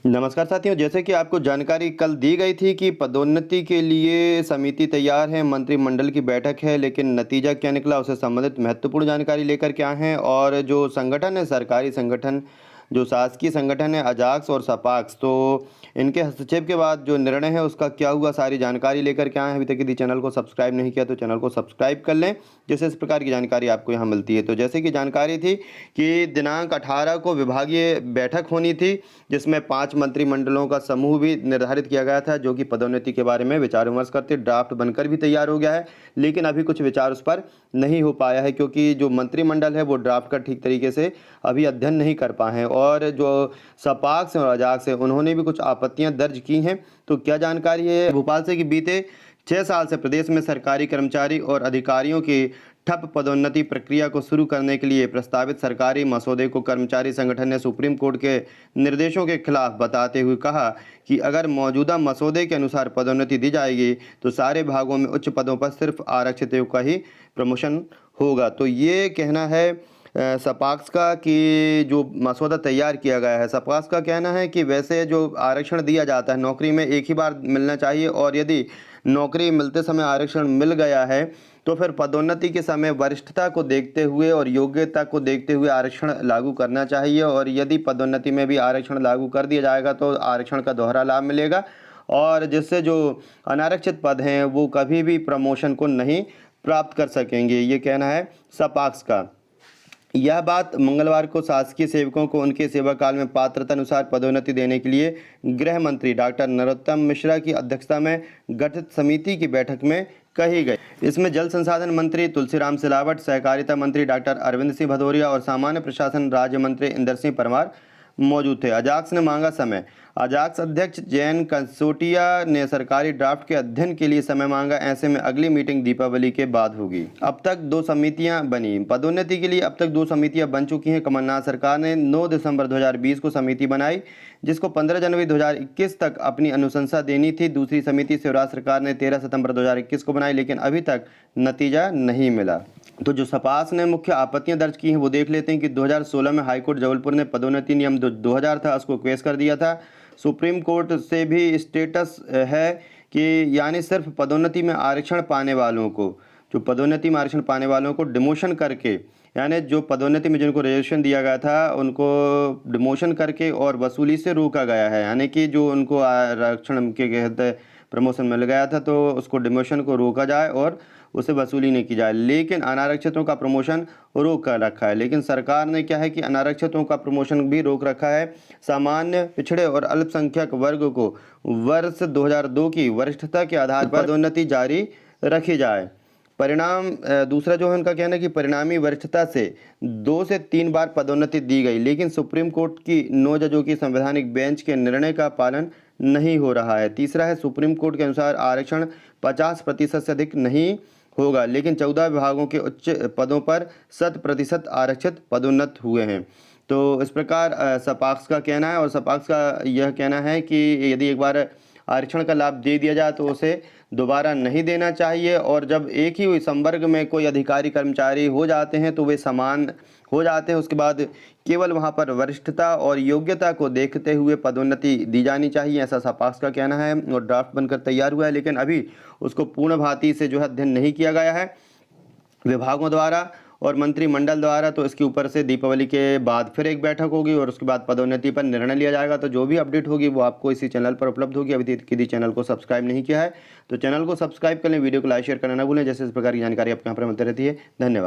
नमस्कार साथियों, जैसे कि आपको जानकारी कल दी गई थी कि पदोन्नति के लिए समिति तैयार है, मंत्रिमंडल की बैठक है, लेकिन नतीजा क्या निकला उससे संबंधित महत्वपूर्ण जानकारी लेकर के आए हैं। और जो संगठन है, सरकारी संगठन, जो शासकीय संगठन है अजाक्स और सपाक्स, तो इनके हस्तक्षेप के बाद जो निर्णय है उसका क्या हुआ, सारी जानकारी लेकर के आए हैं। अभी तक यदि चैनल को सब्सक्राइब नहीं किया तो चैनल को सब्सक्राइब कर लें, जिससे इस प्रकार की जानकारी आपको यहाँ मिलती है। तो जैसे कि जानकारी थी कि दिनांक 18 को विभागीय बैठक होनी थी, जिसमें 5 मंत्रिमंडलों का समूह भी निर्धारित किया गया था, जो कि पदोन्नति के बारे में विचार विमर्श करते। ड्राफ्ट बनकर भी तैयार हो गया है, लेकिन अभी कुछ विचार उस पर नहीं हो पाया है, क्योंकि जो मंत्रिमंडल है वो ड्राफ्ट का ठीक तरीके से अभी अध्ययन नहीं कर पाए हैं। और जो सपाक्स और अजाक्स है उन्होंने भी कुछ आपत्तियां दर्ज की हैं। तो क्या जानकारी है भोपाल से कि बीते 6 साल से प्रदेश में सरकारी कर्मचारी और अधिकारियों की ठप पदोन्नति प्रक्रिया को शुरू करने के लिए प्रस्तावित सरकारी मसौदे को कर्मचारी संगठन ने सुप्रीम कोर्ट के निर्देशों के खिलाफ बताते हुए कहा कि अगर मौजूदा मसौदे के अनुसार पदोन्नति दी जाएगी तो सारे भागों में उच्च पदों पर सिर्फ आरक्षितों का ही प्रमोशन होगा। तो ये कहना है सपाक्स का कि जो मसौदा तैयार किया गया है, सपाक्स का कहना है कि वैसे जो आरक्षण दिया जाता है नौकरी में एक ही बार मिलना चाहिए, और यदि नौकरी मिलते समय आरक्षण मिल गया है तो फिर पदोन्नति के समय वरिष्ठता को देखते हुए और योग्यता को देखते हुए आरक्षण लागू करना चाहिए। और यदि पदोन्नति में भी आरक्षण लागू कर दिया जाएगा तो आरक्षण का दोहरा लाभ मिलेगा, और जिससे जो अनारक्षित पद हैं वो कभी भी प्रमोशन को नहीं प्राप्त कर सकेंगे। ये कहना है सपाक्स का। यह बात मंगलवार को शासकीय सेवकों को उनके सेवा काल में पात्रता अनुसार पदोन्नति देने के लिए गृह मंत्री डॉक्टर नरोत्तम मिश्रा की अध्यक्षता में गठित समिति की बैठक में कही गई। इसमें जल संसाधन मंत्री तुलसीराम सिलावट, सहकारिता मंत्री डॉक्टर अरविंद सिंह भदौरिया और सामान्य प्रशासन राज्य मंत्री इंदर सिंह परमार मौजूद थे। अजाक्स ने मांगा समय। अजाक्स अध्यक्ष जैन कंसोटिया ने सरकारी ड्राफ्ट के अध्ययन के लिए समय मांगा। ऐसे में अगली मीटिंग दीपावली के बाद होगी। अब तक 2 समितियां बनी। पदोन्नति के लिए अब तक 2 समितियां बन चुकी हैं। कमलनाथ सरकार ने 9 दिसंबर 2020 को समिति बनाई, जिसको 15 जनवरी 2021 तक अपनी अनुशंसा देनी थी। दूसरी समिति शिवराज सरकार ने 13 सितंबर 2021 को बनाई, लेकिन अभी तक नतीजा नहीं मिला। तो जो सपाक्स ने मुख्य आपत्तियां दर्ज की हैं वो देख लेते हैं कि 2016 में हाईकोर्ट जबलपुर ने पदोन्नति नियम 2000 था उसको पेश कर दिया था। सुप्रीम कोर्ट से भी स्टेटस है कि यानी सिर्फ पदोन्नति में आरक्षण पाने वालों को, जो पदोन्नति में आरक्षण पाने वालों को डिमोशन करके, यानी जो पदोन्नति में जिनको रिजर्वेशन दिया गया था उनको डिमोशन करके और वसूली से रोका गया है। यानी कि जो उनको आरक्षण के तहत प्रमोशन मिल गया था तो उसको डिमोशन को रोका जाए और उसे वसूली नहीं की जाए, लेकिन अनारक्षितों का प्रमोशन रोक कर रखा है। लेकिन सरकार ने क्या है कि अनारक्षितों का प्रमोशन भी रोक रखा है। सामान्य, पिछड़े और अल्पसंख्यक वर्ग को वर्ष 2002 की वरिष्ठता के आधार पर पदोन्नति जारी रखी जाए। परिणाम दूसरा जो है उनका कहना है कि परिणामी वरिष्ठता से 2 से 3 बार पदोन्नति दी गई, लेकिन सुप्रीम कोर्ट की 9 जजों की संवैधानिक बेंच के निर्णय का पालन नहीं हो रहा है। तीसरा है सुप्रीम कोर्ट के अनुसार आरक्षण 50% से अधिक नहीं होगा, लेकिन 14 विभागों के उच्च पदों पर 100% आरक्षित पदोन्नत हुए हैं। तो इस प्रकार सपाक्स का कहना है, और सपाक्स का यह कहना है कि यदि एक बार आरक्षण का लाभ दे दिया जाए तो उसे दोबारा नहीं देना चाहिए, और जब एक ही संवर्ग में कोई अधिकारी कर्मचारी हो जाते हैं तो वे समान हो जाते हैं। उसके बाद केवल वहां पर वरिष्ठता और योग्यता को देखते हुए पदोन्नति दी जानी चाहिए, ऐसा सपाक्स का कहना है। और ड्राफ्ट बनकर तैयार हुआ है, लेकिन अभी उसको पूर्ण भांति से जो है अध्ययन नहीं किया गया है विभागों द्वारा और मंत्रिमंडल द्वारा। तो इसके ऊपर से दीपावली के बाद फिर एक बैठक होगी और उसके बाद पदोन्नति पर निर्णय लिया जाएगा। तो जो भी अपडेट होगी वो आपको इसी चैनल पर उपलब्ध होगी। अभी तक यदि चैनल को सब्सक्राइब नहीं किया है तो चैनल को सब्सक्राइब कर लें, वीडियो को लाइक शेयर करना ना भूलें, जैसे इस प्रकार की जानकारी आपके यहाँ पर मिलती रहती है। धन्यवाद।